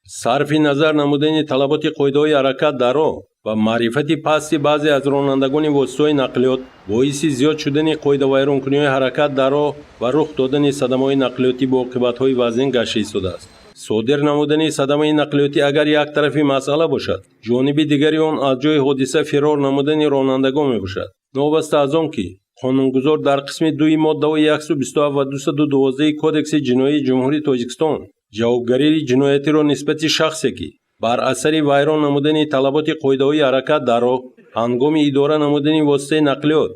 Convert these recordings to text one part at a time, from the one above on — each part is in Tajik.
сарфи назар намудани талаботи қоидаҳои ҳаракат дар роҳ ва маърифати пасти баъзе аз ронандагони воситаҳои нақлиёт боиси зиёд шудани қоидавайронкуниҳои ҳаракат дар роҳ ва рух додани садамаҳои нақлиётӣ бо оқибатҳои вазнин гашта истодааст. содир намудани садамаи нақлиётӣ агар як тарафи масъала бошад, ҷониби дигари он аз ҷои ҳодиса фирор намудани ронандагон мебошад. новаста аз он ки қонунгузор дар қисми 2 моддаҳои 127 ва 212 кодекси ҷиноии ҷумҳурии Тоҷикистон ҷавобгарии ҷиноятиро нисбати шахсе ки бар асари вайрон намудани талаботи қоидаҳои ҳаракат дар роҳ ҳангоми идора намудани воситаи нақлиёт,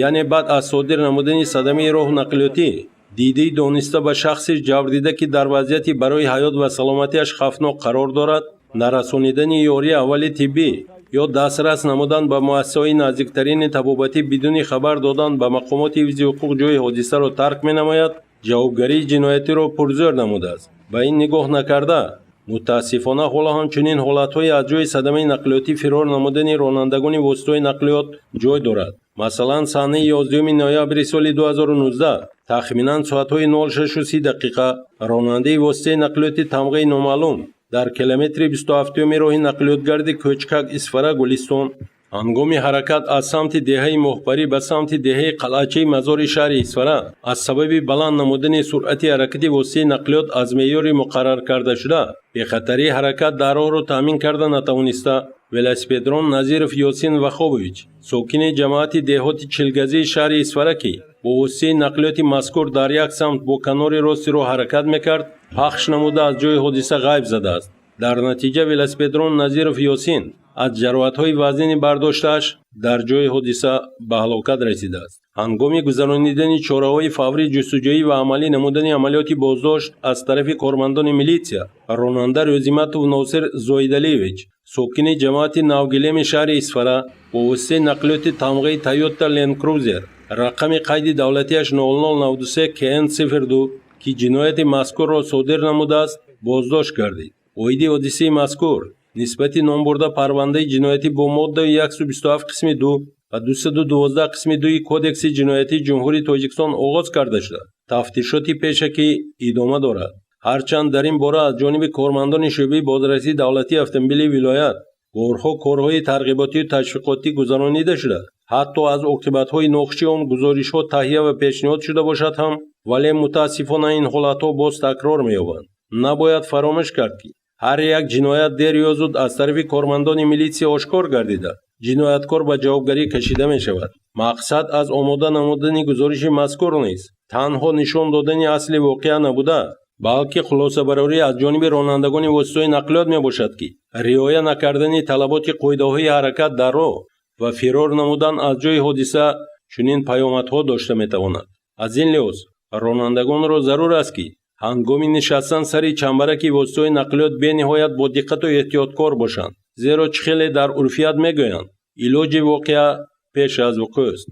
яъне баъд аз содир намудани садамаи роҳу нақлиётӣ дидии дониста ба шахси ҷабрдида ки дар вазъияти барои ҳаёт ва саломатиаш хавфнок қарор дорад, нарасонидани ёрии аввали тиббӣ ё дастрас намудан ба муассисаҳои наздиктарини табобатӣ бидуни хабар додан ба мақомоти ҳифзи ҳуқуқ ҷои ҳодисаро тарк менамояд, ҷавобгарии ҷиноятиро пурзӯр намудааст. ба ин нигоҳ накарда, мутаассифона ҳоло ҳамчунин ҳолатҳои аз ҷои садамаи нақлиётӣ фирор намудани ронандагони воситаҳои нақлиёт ҷой дорад. масалан, санаи 11 ноябри соли 2019 тахминан соатҳои 06:30 ронандаи воситаи нақлиёти тамғаи номаълум дар километри 27 роҳи нақлиётгарди Кӯчкак Исфара Гулистон ҳангоми ҳаракат аз самти деҳаи Моҳпарӣ ба самти деҳаи қалъачаи мазори шаҳри Исфара аз сабаби баланд намудани суръати ҳаракати воситаи нақлиёт аз меъёри муқаррар кардашуда бехатарии ҳаракат дар роҳро таъмин карда натавониста, велосипедрон Назиров Ёсин Вахобович, сокини ҷамоати деҳоти Чилгазии шаҳри Исфара ки бо воситаи нақлиёти мазкур дар як самт бо канори рости роҳ ҳаракат мекард, пахш намуда аз ҷои ҳодиса ғайб задааст. дар натиҷа велосипедрон Назиров Ёсин аз ҷароҳатҳои вазнини бардоштааш дар ҷои ҳодиса ба ҳалокат расидааст. ҳангоми гузаронидани чораҳои фаврии ҷустуҷӯӣ ва амалӣ намудани амалиёти боздошт аз тарафи кормандони милитсия, ронанда Рӯзиматов Носир Зоидалиевич, сокини ҷамоати Навгилеми шаҳри Исфара, бо воситаи нақлиёти тамғаи Toyota Land Cruiser рақами қайди давлатиаш 0093 KN02 ки ҷинояти мазкурро содир намудааст, боздошт гардид. оиди ҳодисаи мазкур нисбати номбурда парвандаи ҷиноятӣ бо моддаи 127 қисми 2 ва 212 қисми 2 кодекси ҷиноятии ҷумҳурии Тоҷикистон оғоз карда шуда, тафтишоти пешакӣ идома дорад. ҳарчанд дар ин бора аз ҷониби кормандони шӯъбаи бозрасии давлатии автомобили вилоят борҳо корҳои тарғиботию ташвиқотӣ гузаронида шуда, ҳатто аз оқибатҳои нохуши он гузоришҳо таҳия ва пешниҳод шуда бошад ҳам, вале мутаассифона ин ҳолатҳо боз такрор меёбанд. набояд фаромӯш кард ки ҳар як ҷиноят дер ё зуд аз тарафи кормандони милитсия ошкор гардида, ҷинояткор ба ҷавобгарӣ кашида мешавад. мақсад аз омода намудани гузориши мазкур нест танҳо нишон додани асли воқеа набуда, балки хулосабарорӣ аз ҷониби ронандагони воситаҳои нақлиёт мебошад ки риоя накардани талаботи қоидаҳои ҳаракат дар роҳ ва фирор намудан аз ҷои ҳодиса чунин паёмадҳо дошта метавонад. аз ин лиҳоз ронандагонро зарур аст ки ҳангоми нишастан сари чамбараки воситаҳои нақлиёт бениҳоят бо диққату эҳтиёткор бошанд, зеро чӣ хеле дар урфият мегӯянд илоҷи воқеа пеш аз вуқӯъ аст.